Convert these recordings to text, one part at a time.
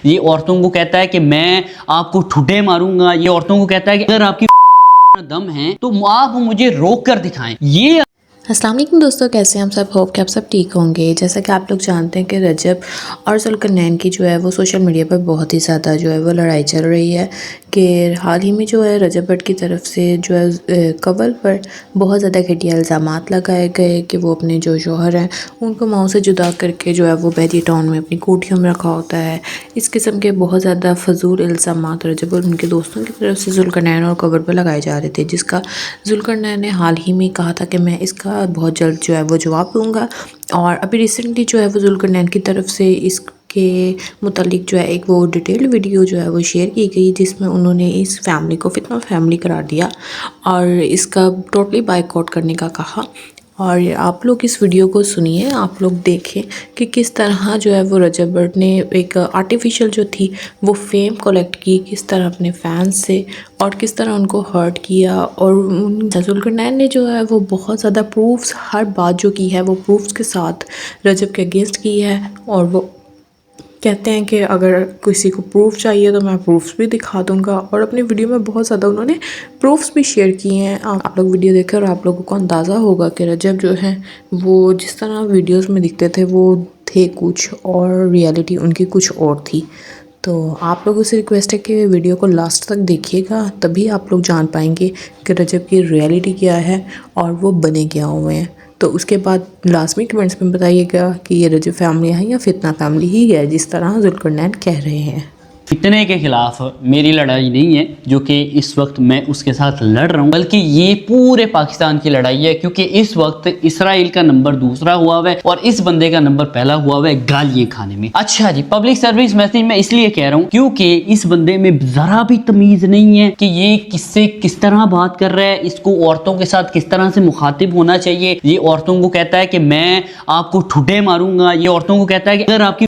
ये औरतों को कहता है कि मैं आपको ठुड्डे मारूंगा। ये औरतों को कहता है कि अगर आपकी दम है तो आप मुझे रोक कर दिखाएं। ये अस्सलाम वालेकुम दोस्तों, कैसे हैं हम सब। होप कि आप सब ठीक होंगे। जैसा कि आप लोग जानते हैं कि रजब और जुल्करनैन की जो है वो सोशल मीडिया पर बहुत ही ज़्यादा जो है वो लड़ाई चल रही है कि हाल ही में जो है रजब भट्ट की तरफ से जो है कवल पर बहुत ज़्यादा घटिया इल्ज़ामात लगाए गए कि वो अपने जो शौहर हैं उनको माओ से जुदा करके जो है वो बहरी टाउन में अपनी कोठियों में रखा होता है। इस किस्म के बहुत ज़्यादा फजूल इल्ज़ामात रजब और उनके दोस्तों की तरफ से जुल्करनैन और कवल पर लगाए जा रहे थे, जिसका जुल्करनैन ने हाल ही में कहा था कि मैं इसका बहुत जल्द जो है वो जवाब दूंगा। और अभी रिसेंटली जो है वो जुल्करनैन की तरफ से इसके मुतालिक जो है एक वो डिटेल्ड वीडियो जो है वो शेयर की गई, जिसमें उन्होंने इस फैमिली को फितना फैमिली करार दिया और इसका टोटली बायकॉट करने का कहा। और आप लोग इस वीडियो को सुनिए, आप लोग देखें कि किस तरह जो है वो रजब भट्ट ने एक आर्टिफिशियल जो थी वो फेम कलेक्ट की, किस तरह अपने फैंस से, और किस तरह उनको हर्ट किया। और जुल्करनैन ने जो है वो बहुत ज़्यादा प्रूफ्स, हर बात जो की है वो प्रूफ्स के साथ रजब के अगेंस्ट की है। और वो कहते हैं कि अगर किसी को प्रूफ चाहिए तो मैं प्रूफ्स भी दिखा दूंगा। और अपनी वीडियो में बहुत ज़्यादा उन्होंने प्रूफ्स भी शेयर किए हैं। आप लोग वीडियो देखें और आप लोगों को अंदाज़ा होगा कि रजब जो है वो जिस तरह वीडियोस में दिखते थे वो थे कुछ और, रियलिटी उनकी कुछ और थी। तो आप लोगों से रिक्वेस्ट है कि वीडियो को लास्ट तक देखिएगा, तभी आप लोग जान पाएंगे कि रजब की रियलिटी क्या है और वो बने क्या हुए हैं। तो उसके बाद लाजमी कमेंट्स में बताइएगा कि ये रजब फैमिली है या फितना फैमिली ही है, जिस तरह जुल्करनैन कह रहे हैं। फितने के खिलाफ मेरी लड़ाई नहीं है जो कि इस वक्त मैं उसके साथ लड़ रहा हूँ, बल्कि ये पूरे पाकिस्तान की लड़ाई है, क्योंकि इस वक्त इसराइल का नंबर दूसरा हुआ हुआ है और इस बंदे का नंबर पहला हुआ हुआ है गालियाँ खाने में। अच्छा जी, पब्लिक सर्विस मैसेज मैं इसलिए कह रहा हूँ क्योंकि इस बंदे में जरा भी तमीज नहीं है कि ये किससे किस तरह बात कर रहा है, इसको औरतों के साथ किस तरह से मुखातिब होना चाहिए। ये औरतों को कहता है कि मैं आपको ठुड्डे मारूंगा। ये औरतों को कहता है कि अगर आपकी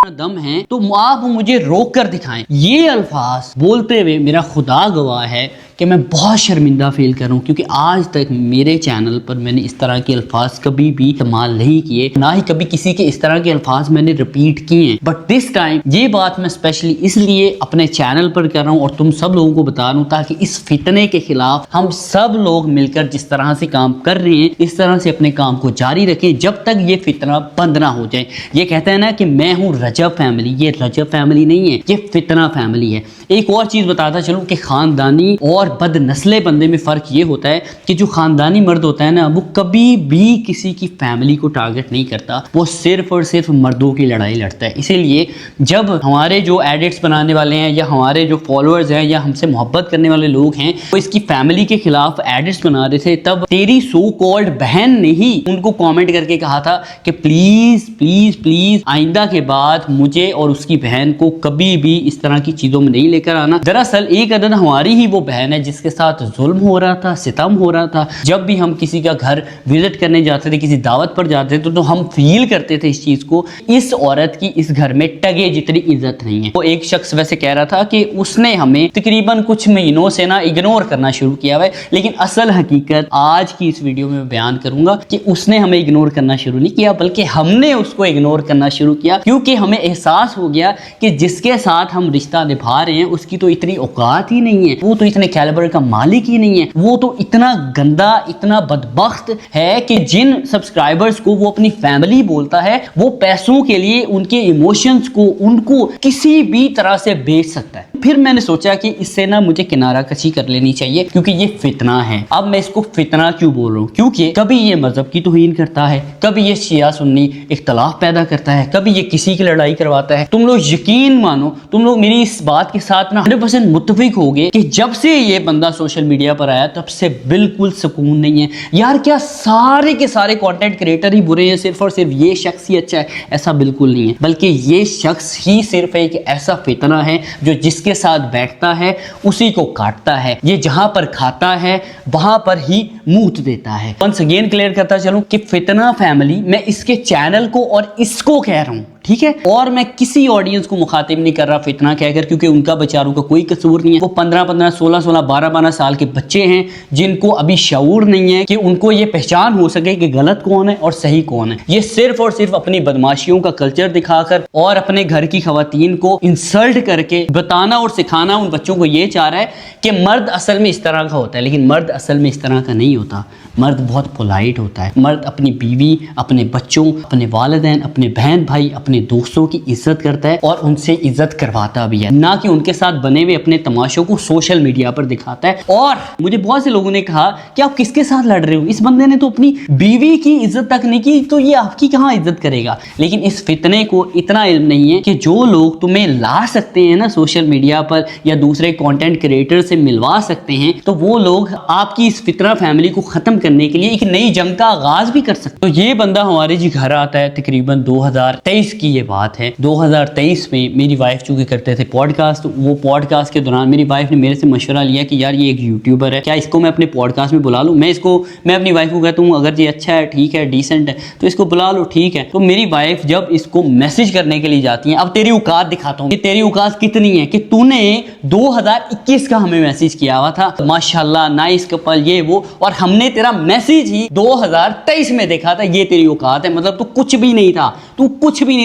दम है तो आप मुझे रोक कर दिखाएं। ये अल्फाज बोलते हुए मेरा खुदा गवाह है कि मैं बहुत शर्मिंदा फील कर रहा हूँ, क्योंकि आज तक मेरे चैनल पर मैंने इस तरह के अल्फाज कभी भी इस्तेमाल नहीं किए, ना ही कभी किसी के इस तरह के अल्फाज मैंने रिपीट किए हैं। बट दिस टाइम ये बात मैं स्पेशली इसलिए अपने चैनल पर कर रहा हूँ और तुम सब लोगों को बता रहा हूँ, ताकि इस फितने के खिलाफ हम सब लोग मिलकर जिस तरह से काम कर रहे हैं इस तरह से अपने काम को जारी रखें जब तक ये फितना बंद ना हो जाए। ये कहते हैं ना कि मैं हूँ रजब फैमिली, ये रजब फैमिली नहीं है, ये फितना फैमिली है। एक और चीज़ बताता चलूँ कि ख़ानदानी और बदनस्ले बंदे में फ़र्क ये होता है कि जो ख़ानदानी मर्द होता है ना, वो कभी भी किसी की फैमिली को टारगेट नहीं करता, वो सिर्फ और सिर्फ मर्दों की लड़ाई लड़ता है। इसीलिए जब हमारे जो एडिट्स बनाने वाले हैं या हमारे जो फॉलोअर्स हैं या हमसे मोहब्बत करने वाले लोग हैं वो इसकी फैमिली के खिलाफ एडिट्स बना रहे थे, तब तेरी सो कॉल्ड बहन ने ही उनको कॉमेंट करके कहा था कि प्लीज़ प्लीज़ प्लीज़ आइंदा के बाद मुझे और उसकी बहन को कभी भी इस तरह की चीज़ों में नहीं लेकर आना। दरअसल एक अदद हमारी ही वो बहन है जिसके साथ जुल्म हो रहा था, सितम हो रहा था। जब भी हम किसी का घर विजिट करने जाते थे, किसी दावत पर जाते थे, तो हम फील करते थे इस चीज़ को, इस औरत की इस घर में टगे जितनी इज्जत नहीं है। वो एक शख्स वैसे कह रहा था कि उसने हमें तकरीबन कुछ महीनों से ना इग्नोर करना शुरू किया है, लेकिन असल हकीकत आज की इस वीडियो में बयान करूंगा कि उसने हमें इग्नोर करना शुरू नहीं किया, बल्कि हमने उसको इग्नोर करना शुरू किया, क्योंकि हमें एहसास हो गया कि जिसके साथ हम रिश्ता निभा रहे हैं उसकी तो इतनी औकात ही नहीं है, वो तो इतने कैलिबर का मालिक ही नहीं है, वो तो इतना गंदा, इतना बदबख्त है कि जिन सब्सक्राइबर्स को वो अपनी फैमिली बोलता है वो पैसों के लिए उनके इमोशंस को, उनको किसी भी तरह से बेच सकता है। फिर मैंने सोचा कि इससे ना मुझे किनारा कशी कर लेनी चाहिए, क्योंकि ये फितना है। अब मैं इसको फितना क्यों बोल रहा हूँ, क्योंकि कभी ये मजहब की तौहीन करता है, कभी ये शिया सुन्नी इख्तलाफ पैदा करता है, कभी ये किसी की लड़ाई करवाता है। तुम लोग यकीन मानो, तुम लोग मेरी इस बात के साथ ना 100% मुत्तफिक होगे कि जब से ये बंदा सोशल मीडिया पर आया तब से बिल्कुल सुकून नहीं है। यार क्या सारे के सारे कंटेंट क्रिएटर ही बुरे हैं, सिर्फ और सिर्फ ये शख्स ही अच्छा है? ऐसा बिल्कुल नहीं है, बल्कि ये शख्स ही सिर्फ एक ऐसा फितना है जो जिसके साथ बैठता है उसी को काटता है। ये जहां पर खाता है वहां पर ही मूत देता है। वंस अगेन क्लियर करता चलूं कि फितना फैमिली, मैं इसके चैनल को और इसको कह रहा हूं, ठीक है। और मैं किसी ऑडियंस को मुखातिब नहीं कर रहा फितना कहकर, क्योंकि उनका बेचारों का कोई कसूर नहीं है। वो 15-15, 16-16, 12-12 साल के बच्चे हैं जिनको अभी शऊर नहीं है कि उनको ये पहचान हो सके कि गलत कौन है और सही कौन है। ये सिर्फ और सिर्फ अपनी बदमाशियों का कल्चर दिखाकर और अपने घर की खवातीन को इंसल्ट करके बताना और सिखाना उन बच्चों को ये चाह रहा है कि मर्द असल में इस तरह का होता है। लेकिन मर्द असल में इस तरह का नहीं होता। मर्द बहुत पोलाइट होता है। मर्द अपनी बीवी, अपने बच्चों, अपने वालिदैन, अपने बहन भाई, अपने दोस्तों की इज्जत करता है और उनसे इज्जत करवाता भी है, ना कि उनके साथ बने हुए अपने तमाशों को सोशल मीडिया पर दिखाता है। और मुझे बहुत से लोगों ने कहा कि आप किसके साथ लड़ रहे हो, इस बंदे ने तो अपनी बीवी की इज्जत तक नहीं की, तो ये आपकी कहाँ इज्जत करेगा। लेकिन इस फितने को इतना इल्म नहीं है कि जो लोग तुम्हें ला सकते हैं ना सोशल मीडिया पर या दूसरे कंटेंट क्रिएटर से मिलवा सकते हैं, तो वो लोग आपकी इस फितना फैमिली को खत्म करने के लिए एक नई जंग का आगाज भी कर सकते। तो ये बंदा हमारे जी घर आता है, तकरीबन 2023 की ये बात है। 2023 में मेरी वाइफ चूंकि करते थे पॉडकास्ट, वो पॉडकास्ट के दौरान मेरी वाइफ ने मेरे से मशवरा लिया कि यार ये एक यूट्यूबर है, क्या इसको मैं अपने पॉडकास्ट में बुला लूँ। मैं अपनी वाइफ को कहता हूँ अगर ये अच्छा है, ठीक है, डिसेंट है, तो इसको बुला लो, ठीक है। तो मेरी वाइफ जब इसको मैसेज करने के लिए जाती है, अब तेरी औकात दिखाता हूँ कि तेरी औकात कितनी है कि तूने 2021 का हमें मैसेज किया हुआ था, माशाल्लाह नाइस कपल ये वो, और हमने तेरा मैसेज ही 2023 में देखा था, ये तेरी औकात है। मतलब तू कुछ भी नहीं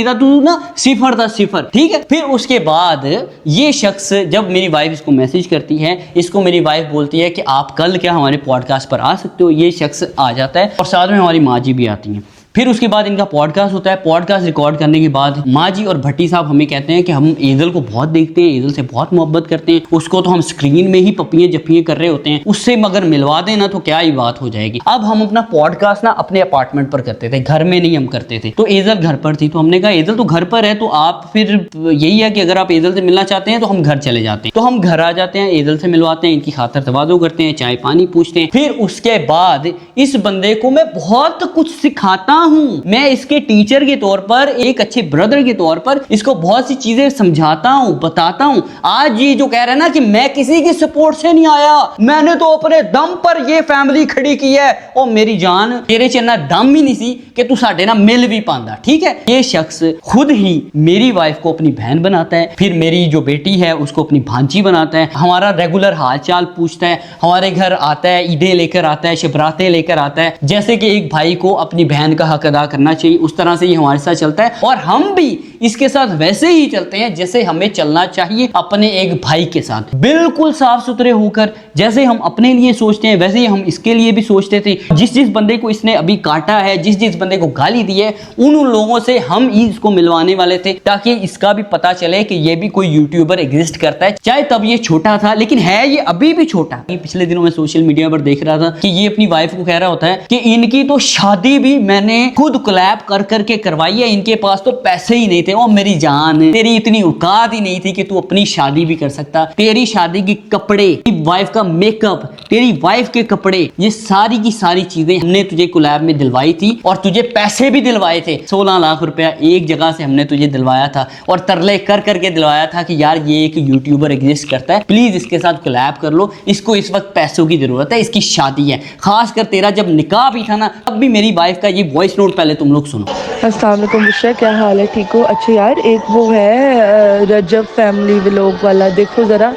था, तू ना सिफर था, सिफर, ठीक है। फिर उसके बाद ये शख्स जब मेरी वाइफ इसको मैसेज करती है, इसको मेरी वाइफ बोलती है कि आप कल क्या हमारे पॉडकास्ट पर आ सकते हो। ये शख्स आ जाता है और साथ में हमारी माँ जी भी आती हैं। फिर उसके बाद इनका पॉडकास्ट होता है। पॉडकास्ट रिकॉर्ड करने के बाद माँ जी और भट्टी साहब हमें कहते हैं कि हम एजल को बहुत देखते हैं, एजल से बहुत मोहब्बत करते हैं, उसको तो हम स्क्रीन में ही पपियाँ जपियाँ कर रहे होते हैं, उससे मगर मिलवा दें ना तो क्या ही बात हो जाएगी। अब हम अपना पॉडकास्ट ना अपने अपार्टमेंट पर करते थे, घर में नहीं हम करते थे। तो एजल घर पर थी, तो हमने कहा एजल तो घर पर है, तो आप फिर यही है कि अगर आप एजल से मिलना चाहते हैं तो हम घर चले जाते हैं। तो हम घर आ जाते हैं, एजल से मिलवाते हैं, इनकी खातर तवाज़ो करते हैं, चाय पानी पूछते हैं। फिर उसके बाद इस बंदे को मैं बहुत कुछ सिखाता हूँ। मैं इसके टीचर के तौर पर, एक अच्छे ब्रदर के तौर पर इसको बहुत सी चीजें समझाता हूँ, बताता हूँ। आज ये जो कह रहा है ना कि मैं किसी की सपोर्ट से नहीं आया, मैंने तो अपने दम पर ये फैमिली खड़ी की है, और मेरी जान तेरे च इन्ना दम ही नहीं सी कि तू साडे ना मिल भी पांदा, ठीक है। ये शख्स खुद ही मेरी वाइफ को अपनी बहन बनाता है, फिर मेरी जो बेटी है उसको अपनी भांजी बनाता है, हमारा रेगुलर हाल चाल पूछता है, हमारे घर आता है, ईदें लेकर आता है, शबरातें लेकर आता है। जैसे कि एक भाई को अपनी बहन का हक अदा करना चाहिए, उस तरह से ये हमारे साथ चलता है। और हम भी इसके साथ वैसे ही चलते हैं जैसे हमें चलना चाहिए अपने एक भाई के साथ, बिल्कुल साफ सुथरे होकर। जैसे हम अपने लिए सोचते हैं वैसे ही हम इसके लिए भी सोचते थे। जिस बंदे को इसने अभी काटा है, जिस बंदे को गाली दी है, उन लोगों से हम इसको मिलवाने वाले थे, ताकि इसका भी पता चले कि ये भी कोई यूट्यूबर एग्जिस्ट करता है। चाहे तब ये छोटा था, लेकिन है ये अभी भी छोटा। पिछले दिनों में सोशल मीडिया पर देख रहा था कि ये अपनी वाइफ को कह रहा होता है कि इनकी तो शादी भी मैंने खुद कोलैब कर करके करवाई है, इनके पास तो पैसे ही नहीं थे। ओ मेरी जान, तेरी इतनी औकात ही नहीं थी कि तू अपनी शादी भी कर सकता। तेरी शादी के कपड़े, तेरी वाइफ का मेकअप, तेरी वाइफ के कपड़े, ये सारी की सारी चीजें हमने तुझे कोलैब में दिलवाई थी, और तुझे पैसे भी दिलवाए थे। 16 लाख रुपया एक जगह से हमने तुझे दिलवाया था, और तरले कर करके दिलवाया था कि यार ये एक यूट्यूबर एग्जिस्ट करता है, प्लीज इसके साथ कोलैब कर लो, इसको इस वक्त पैसों की जरूरत है, इसकी शादी है। खासकर तेरा जब निकाह भी था ना, तब भी मेरी वाइफ का ये वॉइस नोट पहले तुम लोग सुनो। अस्सलाम वालेकुम बुशरा, क्या हाल है? ठीक हो? अच्छा यार, एक वो है रजब फैमिली व्लॉग वाला, देखो ज़रा,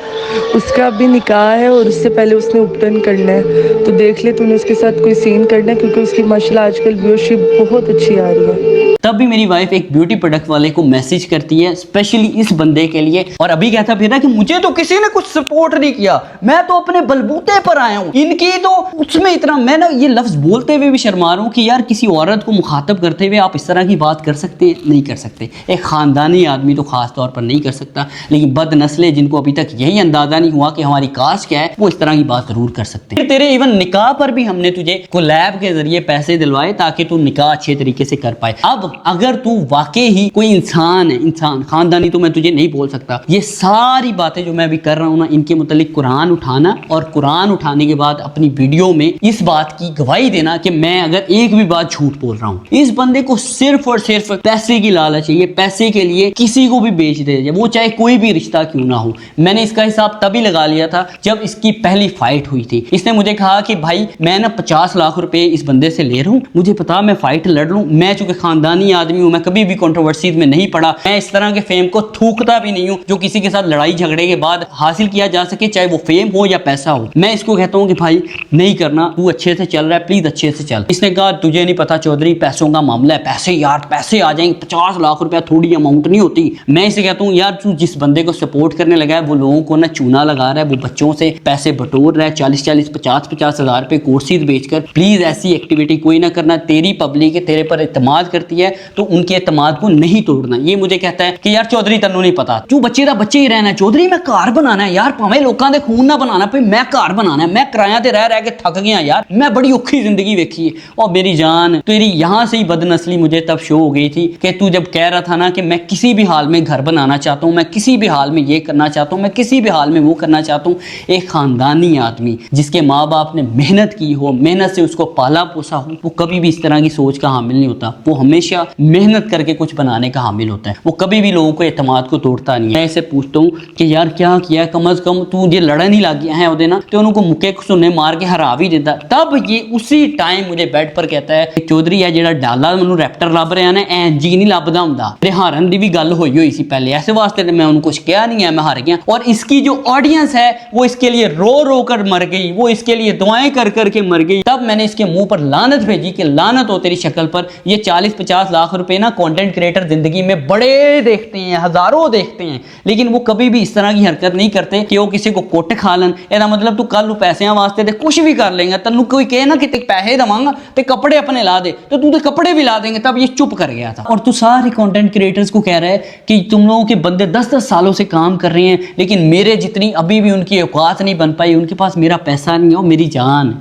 उसका भी निकाह है और उससे पहले उसने उपटन करना है, तो देख ले तूने उसके साथ कोई सीन करना है, क्योंकि उसकी माशाल्लाह आजकल व्यूअरशिप बहुत अच्छी आ रही है। तब भी मेरी वाइफ एक ब्यूटी प्रोडक्ट वाले को मैसेज करती है स्पेशली इस बंदे के लिए, और अभी कहता फिर कि मुझे तो किसी ने कुछ सपोर्ट नहीं किया, मैं तो अपने बलबूते पर आया हूँ, इनकी तो उसमें इतना। मैं ना ये लफ्ज बोलते हुए भी शर्मा रहा हूँ कि यार किसी औरत को मुखातब करते हुए आप इस तरह की बात कर सकते हैं? नहीं कर सकते। एक खानदानी आदमी तो खास तौर पर नहीं कर सकता, लेकिन बदनस्ले जिनको अभी तक यही अंदाजा नहीं हुआ कि हमारी कास्ट क्या है, वो इस तरह की बात जरूर कर सकते हैं। तेरे इवन निकाह पर भी हमने तुझे कोलैब के जरिए पैसे दिलवाए ताकि तू निकाह अच्छे तरीके से कर पाए। अब अगर तू वाकई ही कोई इंसान है, इंसान खानदानी, तो मैं तुझे नहीं बोल सकता। ये सारी बातें जो मैं अभी कर रहा हूँ ना, इनके मुतालिक कुरान उठाना, और कुरान उठाने के बाद अपनी वीडियो में इस बात की गवाही देना कि मैं अगर एक भी बात झूठ बोल रहा हूँ। इस बंदे को सिर्फ और सिर्फ पैसे की लालच चाहिए, पैसे के लिए किसी को भी बेच दे, वो चाहे कोई भी रिश्ता क्यों ना हो। मैंने इसका हिसाब तभी लगा लिया था जब इसकी पहली फाइट हुई थी। इसने मुझे कहा कि भाई मैं ना 50 लाख रुपए इस बंदे से ले रहा हूँ, मुझे पता मैं फाइट लड़ लूँ, मैं चूंकि खानदानी खानदानी आदमी हूँ, मैं कभी भी कंट्रोवर्सी में नहीं पड़ा, मैं इस तरह के फेम को थूकता भी नहीं हूँ जो किसी के साथ लड़ाई झगड़े के बाद हासिल किया जा सके, चाहे वो फेम हो या पैसा हो। मैं इसको कहता हूँ कि भाई नहीं करना, तू अच्छे से चल रहा है, प्लीज अच्छे से चल। इसने कहा तुझे नहीं पता चौधरी, पैसों का मामला है, पैसे यार पैसे आ जाएंगे, 50 लाख रुपया थोड़ी अमाउंट नहीं होती। मैं इसे कहता हूँ यार तू जिस बंदे को सपोर्ट करने लगा है वो लोगों को ना चूना लगा रहा है, वो बच्चों से पैसे बटोर रहा है 40-40 50-50 हज़ार रुपए कोर्सेज बेचकर। प्लीज ऐसी एक्टिविटी कोई ना करना। तेरी पब्लिक तेरे पर इत्तेमाद करती है तो उनके इत्तेमाद को नहीं तोड़ना। ये मुझे कहता है कि यार चौधरी तन्नू नहीं पता, तू बच्चे दा बच्चे ही रहना है चौधरी, मैं घर बनाना है यार, भावें लोगों के खून ना बनाना पे, मैं घर बनाना है, मैं किराया ते रह के थक गया यार, मैं बड़ी औखी जिंदगी वेखी है। और मेरी जान तेरी यहाँ से ही बदनस्ली मुझे तब शो हो गई थी कि तू जब कह रहा था ना कि मैं किसी भी हाल में घर बनाना चाहता हूँ, मैं किसी भी हाल में ये करना चाहता हूँ, मैं किसी भी हाल में वो करना चाहता हूँ। एक खानदानी आदमी जिसके माँ बाप ने मेहनत की हो, मेहनत से उसको पाला पोसा हो, वो कभी भी इस तरह की सोच का हामिल नहीं होता। वो हमेशा मेहनत करके कुछ बनाने का हामिल होता है। वो कभी भी लोगों को एतमाद को तोड़ता नहीं है। मैं इसे पूछता हूँ कि यार क्या किया, कम अज कम तू ये लड़न ही लग गया है ਉਹਦੇ ਨਾਲ ਤੇ ਉਹਨੂੰ को मुक्के सुनने मार के हरा भी देता। तब ये उसी टाइम मुझे बेड पर कहता है चौधरी है ਜਿਹੜਾ डाला ਮੈਨੂੰ रैप्टर ਲੱਭ ਰਿਹਾ ना ਐਂ ਜੀ नहीं ਲੱਭਦਾ ਹੁੰਦਾ। ਤੇ ਹਾਰਨ ਦੀ भी गल ਹੋਈ ਸੀ पहले, ऐसे वास्ते मैं उनको कुछ किया नहीं है, मैं हार गया। और इसकी जो ऑडियंस है वो इसके लिए रो रो कर मर गई, वो इसके लिए दुआएं कर कर के मर गई। तब मैंने इसके मुंह पर लानत भेजी कि लानत हो तेरी शक्ल पर। ये 40-50 लाख रुपए ना कंटेंट क्रिएटर जिंदगी में बड़े देखते हैं, हजारों देखते हैं, लेकिन वो कभी भी इस तरह की हरकत नहीं करते कि वो किसी को कुट खा लन। ਇਹਦਾ मतलब तू कल पैसों वास्ते ते कुछ भी कर लेगा, तेन कोई कहे ना कि पैसे दवांगा तो कपड़े अपने ला दे, तो तू तो कपड़े भी ला देंगे। तब ये चुप कर गया था। और तू सारे कंटेंट क्रिएटर्स को कह रहा है कि तुम लोगों के बंदे 10-10 सालों से काम कर रहे हैं, लेकिन मेरे जितनी अभी भी उनकी औकात नहीं बन पाई, उनके पास मेरा पैसा नहीं है। और मेरी जान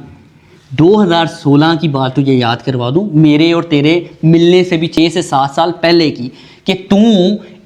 2016 की बात तुझे याद करवा दूं, मेरे और तेरे मिलने से भी 6 से 7 साल पहले की, कि तू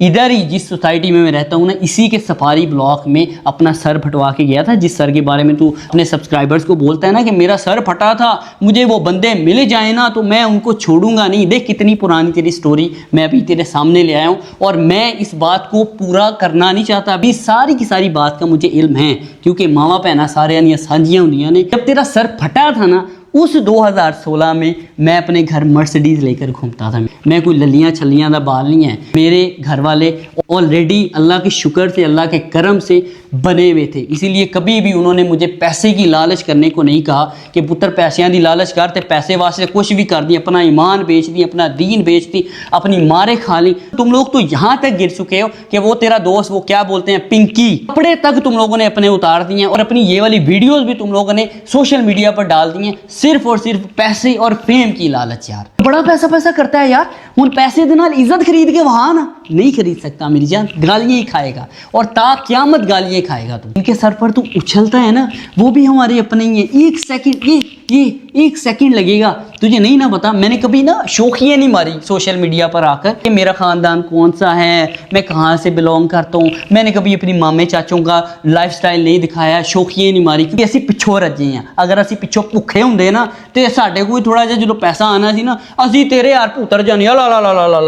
इधर ही जिस सोसाइटी में मैं रहता हूँ ना, इसी के सफारी ब्लॉक में अपना सर फटवा के गया था। जिस सर के बारे में तू अपने सब्सक्राइबर्स को बोलता है ना कि मेरा सर फटा था, मुझे वो बंदे मिल जाए ना तो मैं उनको छोड़ूंगा नहीं। देख कितनी पुरानी तेरी स्टोरी मैं अभी तेरे सामने ले आया हूँ, और मैं इस बात को पूरा करना नहीं चाहता। अभी सारी की सारी बात का मुझे इल्म है, क्योंकि मावा भैन सारे साझियाँ होंदियां ने। जब तेरा सर फटा था ना, उस 2016 में मैं अपने घर मर्सिडीज लेकर घूमता था। मैं कोई ललियां छलियां दा बाल नहीं है। मेरे घर वाले ऑलरेडी अल्लाह के शुक्र से, अल्लाह के करम से बने हुए थे, इसीलिए कभी भी उन्होंने मुझे पैसे की लालच करने को नहीं कहा कि पुत्र पैसों की लालच कर, ते पैसे वास्ते कुछ भी कर दी, अपना ईमान बेच दी, अपना दीन बेच दी, अपनी मारे खा ली। तुम लोग तो यहाँ तक गिर चुके हो कि वो तेरा दोस्त, वो क्या बोलते हैं, पिंकी, कपड़े तक तुम लोगों ने अपने उतार दिए हैं, और अपनी ये वाली वीडियोस भी तुम लोगों ने सोशल मीडिया पर डाल दी हैं, सिर्फ और सिर्फ पैसे और फेम की लालच। यार बड़ा पैसा करता है यार, उन पैसे के नाल इज्जत खरीद के वहां ना नहीं खरीद सकता मेरी जान, गालियां ही खाएगा, और ता क़यामत गालियां खाएगा तू। इनके सर पर तू उछलता है ना, वो भी हमारे अपने ही है। एक सेकंड एक सेकंड लगेगा, तुझे नहीं ना पता, मैंने कभी ना शौकिया नहीं मारी सोशल मीडिया पर आकर कि मेरा खानदान कौन सा है, मैं कहाँ से बिलोंग करता हूँ। मैंने कभी अपनी मामे चाचों का लाइफस्टाइल नहीं दिखाया, शौकिया नहीं मारी, क्योंकि असी पिछों रजे हैं। अगर असी पिछों भुखे होंगे ना तो साढ़े कोई थोड़ा जिहा जो पैसा आना सी ना, असी तेरे यार पुत्र जाने ला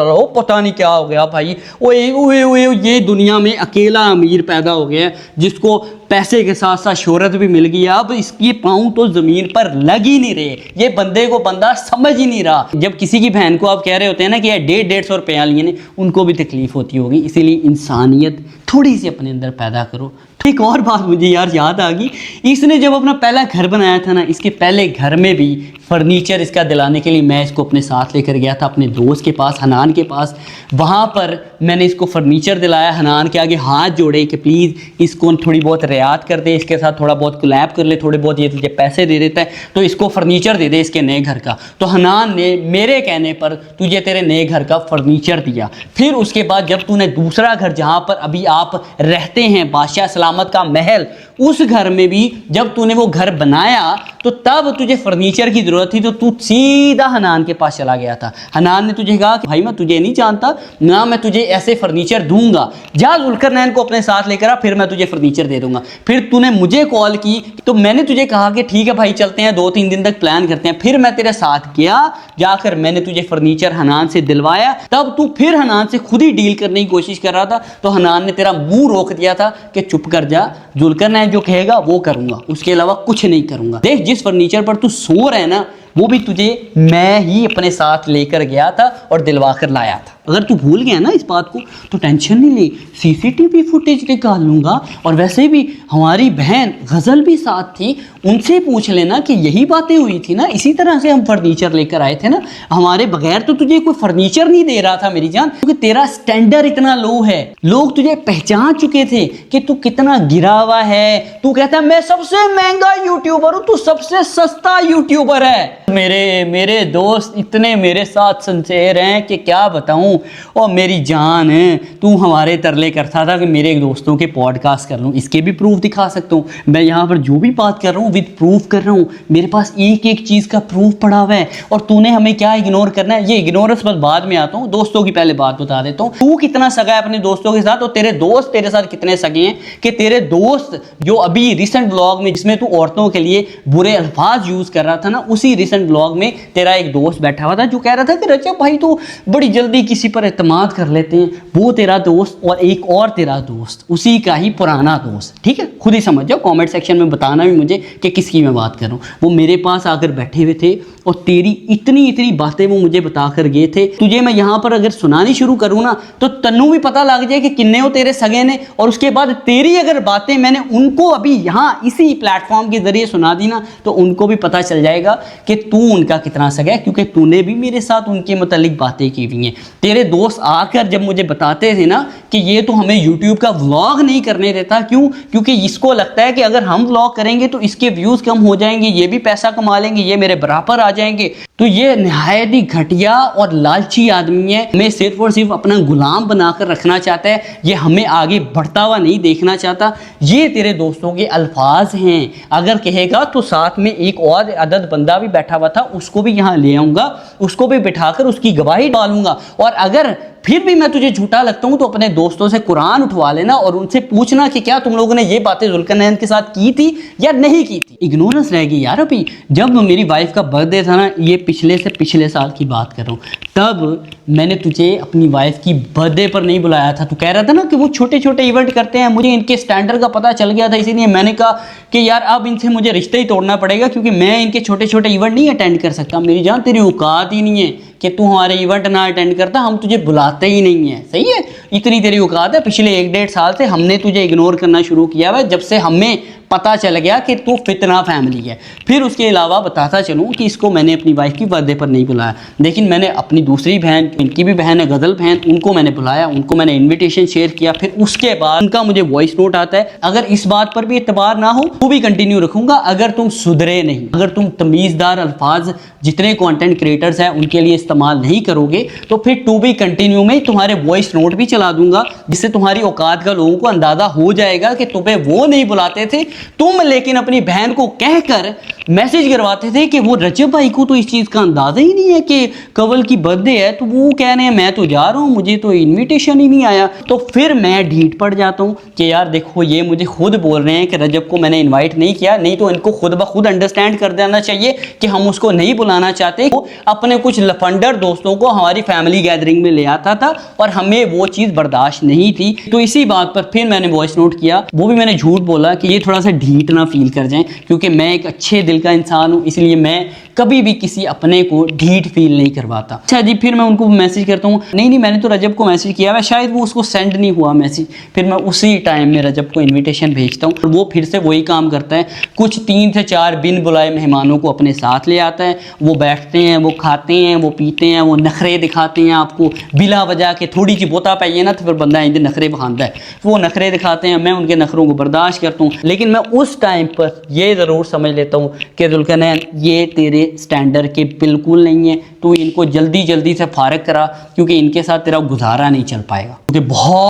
वो पता नहीं क्या हो गया भाई, ओए ये दुनिया में अकेला अमीर पैदा हो गया है जिसको पैसे के साथ साथ शोहरत भी मिल गई। अब इसकी पाँव तो ज़मीन पर लग ही नहीं रहे, ये बंदे को बंदा समझ ही नहीं रहा। जब किसी की बहन को आप कह रहे होते हैं ना कि 150-150 रुपया लिए ने, उनको भी तकलीफ होती होगी। इसीलिए इंसानियत थोड़ी सी अपने अंदर पैदा करो। एक और बात मुझे यार याद आ गई, इसने जब अपना पहला घर बनाया था ना, इसके पहले घर में भी फर्नीचर इसका दिलाने के लिए मैं इसको अपने साथ लेकर गया था अपने दोस्त के पास, हनान के पास। वहाँ पर मैंने इसको फर्नीचर दिलाया, हनान के आगे हाथ जोड़े कि प्लीज़ इसको थोड़ी बहुत रियायत कर दे, इसके साथ थोड़ा बहुत कोलैब कर ले, थोड़े बहुत ये तुझे पैसे दे देता है तो इसको फर्नीचर दे दे इसके नए घर का। तो हनान ने मेरे कहने पर तुझे तेरे नए घर का फर्नीचर दिया। फिर उसके बाद जब तूने दूसरा घर जहाँ पर अभी आप रहते हैं, बादशाह सलामत का महल, उस घर में भी जब तूने वो घर बनाया तो तब तुझे फर्नीचर की ज़रूरत थी, तो तू सीधा हनान के पास चला गया था। हनान ने तुझे कहा कि भाई मैं तुझे नहीं जानता ना, मैं तुझे ऐसे फर्नीचर दूंगा, जा जुल्करनैन को अपने साथ लेकर आ, फिर मैं तुझे फर्नीचर दे दूंगा। फिर तूने मुझे कॉल की तो मैंने तुझे कहा कि ठीक है भाई चलते हैं, 2-3 दिन तक प्लान करते हैं। फिर मैं तेरे साथ गया, जाकर मैंने तुझे फर्नीचर हनान से दिलवाया। तब तू फिर हनान से खुद ही डील करने की कोशिश कर रहा था, तो हनान ने तेरा मुंह रोक दिया था कि चुप कर जा, जुल्करनैन जो कहेगा वो करूंगा, उसके अलावा कुछ नहीं करूंगा। देख जिस फर्नीचर पर तू सो रहा है ना, वो भी तुझे मैं ही अपने साथ लेकर गया था और दिलवा कर लाया था। अगर तू भूल गया ना इस बात को तो टेंशन नहीं ले, सीसीटीवी फुटेज निकाल लूँगा। और वैसे भी हमारी बहन गज़ल भी साथ थी, उनसे पूछ लेना कि यही बातें हुई थी ना, इसी तरह से हम फर्नीचर लेकर आए थे ना, हमारे बगैर तो तुझे कोई फर्नीचर नहीं दे रहा था मेरी जान, क्योंकि तेरा स्टैंडर्ड इतना लो है। लोग तुझे पहचान चुके थे कि तू कितना गिरा हुआ है। तू कहता मैं सबसे महंगा यूट्यूबर हूँ, तू सबसे सस्ता यूट्यूबर है। मेरे दोस्त इतने मेरे साथ सिंसेर हैं कि क्या बताऊं। और मेरी जान है, तू हमारे तरले करता था कि मेरे दोस्तों के पॉडकास्ट कर लूँ, इसके भी प्रूफ दिखा सकता हूँ। मैं यहाँ पर जो भी बात कर रहा हूँ विद प्रूफ कर रहा हूँ, मेरे पास एक एक चीज़ का प्रूफ पड़ा हुआ है। और तूने हमें क्या इग्नोर करना है, ये इग्नोरेंस बस बाद में आता हूँ, दोस्तों की पहले बात बता देता हूँ। तू कितना सगा है अपने दोस्तों के साथ और तेरे दोस्त तेरे साथ कितने सगे हैं कि तेरे दोस्त जो अभी रिसेंट ब्लॉग में जिसमें तू औरतों के लिए बुरे अल्फाज यूज़ कर रहा था ना, उसी रिसेंट ब्लॉग में तेरा एक दोस्त बैठा हुआ था जो कह रहा था कि रजब भाई तो बड़ी जल्दी किसी पर एतमाद कर लेते हैं। वो तेरा दोस्त और एक और तेरा दोस्त, उसी का ही पुराना दोस्त, ठीक है, खुद ही समझ जाओ। कमेंट सेक्शन में बताना भी मुझे कि किसकी मैं बात कर रहा हूँ। वो मेरे पास आकर बैठे हुए थे और तेरी इतनी बातें वो मुझे बता कर गए थे। तुझे मैं यहाँ पर अगर सुनानी शुरू करूँ ना तो तन्नू भी पता लग जाए कि किन्ने हो तेरे सगे ने। और उसके बाद तेरी अगर बातें मैंने उनको अभी यहाँ इसी प्लेटफॉर्म के जरिए सुना दी ना तो उनको भी पता चल जाएगा कि तू उनका कितना सगा है, क्योंकि तूने भी मेरे साथ उनके मुतालिक बातें की हुई हैं। तेरे दोस्त आकर जब मुझे बताते थे ना कि ये तो हमें यूट्यूब का व्लॉग नहीं करने देता, क्यों? क्योंकि इसको लगता है कि अगर हम व्लॉग करेंगे तो इसके व्यूज़ कम हो जाएंगे, ये भी पैसा कमा लेंगे, ये मेरे बराबर आ जाएंगे। तो ये नहायत ही घटिया और लालची आदमी है। हमें सिर्फ और सिर्फ अपना गुलाम बनाकर रखना चाहता है, ये हमें आगे बढ़ता हुआ नहीं देखना चाहता। ये तेरे दोस्तों के अल्फाज हैं। अगर कहेगा तो साथ में एक और अदद बंदा भी बैठा हुआ था, उसको भी यहाँ ले आऊँगा, उसको भी बिठाकर उसकी गवाही डालूंगा। और अगर फिर भी मैं तुझे झूठा लगता हूँ तो अपने दोस्तों से कुरान उठवा लेना और उनसे पूछना कि क्या तुम लोगों ने ये बातें जुल्करनैन के साथ की थी या नहीं की थी। इग्नोरेंस रह गई यार। अभी जब मेरी वाइफ का बर्थडे था ना, ये पिछले से पिछले साल की बात कर रहा हूँ, तब मैंने तुझे अपनी वाइफ की बर्थडे पर नहीं बुलाया था। तू कह रहा था ना कि वो छोटे छोटे इवेंट करते हैं, मुझे इनके स्टैंडर्ड का पता चल गया था, इसीलिए मैंने कहा कि यार अब इनसे मुझे रिश्ता ही तोड़ना पड़ेगा, क्योंकि मैं इनके छोटे छोटे इवेंट नहीं अटेंड कर सकता। मेरी जान तेरी औकात ही नहीं है कि तू हमारे इवेंट ना अटेंड करता, हम तुझे बुलाते ही नहीं है। सही है, इतनी तेरी औकात है। पिछले 1-1.5 साल से हमने तुझे इग्नोर करना शुरू किया है, जब से हमें पता चल गया कि तू फितना फैमिली है। फिर उसके अलावा बताता चलूँ कि इसको मैंने अपनी वाइफ की बर्थडे पर नहीं बुलाया, लेकिन मैंने अपनी दूसरी बहन, इनकी भी बहन है गज़ल बहन, उनको मैंने बुलाया, उनको मैंने इन्विटेशन शेयर किया। फिर उसके बाद उनका मुझे वॉइस नोट आता है। अगर इस बात पर भी एतबार ना हो तो भी कंटिन्यू रखूँगा, अगर तुम सुधरे नहीं, अगर तुम तमीज़दार अल्फाज जितने कंटेंट क्रिएटर्स हैं उनके लिए इस्तेमाल नहीं करोगे तो फिर टू बी कंटिन्यू में तुम्हारे वॉइस नोट भी चला दूंगा, जिससे तुम्हारी औकात का लोगों को अंदाज़ा हो जाएगा कि तुम्हें वो नहीं बुलाते थे तुम, लेकिन अपनी बहन को कहकर मैसेज करवाते थे कि वो रजब भाई को तो इस चीज़ का अंदाज़ा ही नहीं है कि कवल की बर्थडे है, तो वो कह रहे हैं मैं तो जा रहा हूँ, मुझे तो इन्विटेशन ही नहीं आया। तो फिर मैं ढीठ पड़ जाता हूँ कि यार देखो ये मुझे खुद बोल रहे हैं कि रजब को मैंने इन्वाइट नहीं किया, नहीं तो इनको खुद ब खुद अंडरस्टैंड कर देना चाहिए कि हम उसको नहीं बुलाना चाहते। वो अपने कुछ लफंडर दोस्तों को हमारी फैमिली गैदरिंग में ले आता था और हमें वो चीज़ बर्दाश्त नहीं थी। तो इसी बात पर फिर मैंने वॉइस नोट किया, वो भी मैंने झूठ बोला कि ये थोड़ा सा ढीठ ना फील कर जाएं, क्योंकि मैं एक अच्छे दिल का इंसान हूँ, इसलिए मैं कभी भी किसी अपने को ढीठ फील नहीं करवाता। अच्छा जी, फिर मैं उनको मैसेज करता हूँ, नहीं मैंने तो रजब को मैसेज किया है, शायद वो उसको सेंड नहीं हुआ मैसेज। फिर मैं उसी टाइम में रजब को इन्विटेशन भेजता हूँ और वो फिर से वही काम करता है, कुछ 3 से 4 बिन बुलाए मेहमानों को अपने साथ ले आता है। वो बैठते हैं, वो खाते हैं, वो पीते हैं, वो नखरे दिखाते हैं आपको बिला वजह के। थोड़ी सी बोता पाइए ना तो फिर बंदा इंदे नखरे बखानता है, वो नखरे दिखाते हैं, मैं उनके नखरों को बर्दाश्त करता हूँ। लेकिन मैं उस टाइम पर ये ज़रूर समझ लेता हूँ कि जुल्करनैन ये तेरे स्टैंडर्ड के बिल्कुल नहीं है, तू इनको जल्दी जल्दी से फारिग करा, क्योंकि इनके साथ तेरा गुजारा नहीं चल पाएगा, क्योंकि बहुत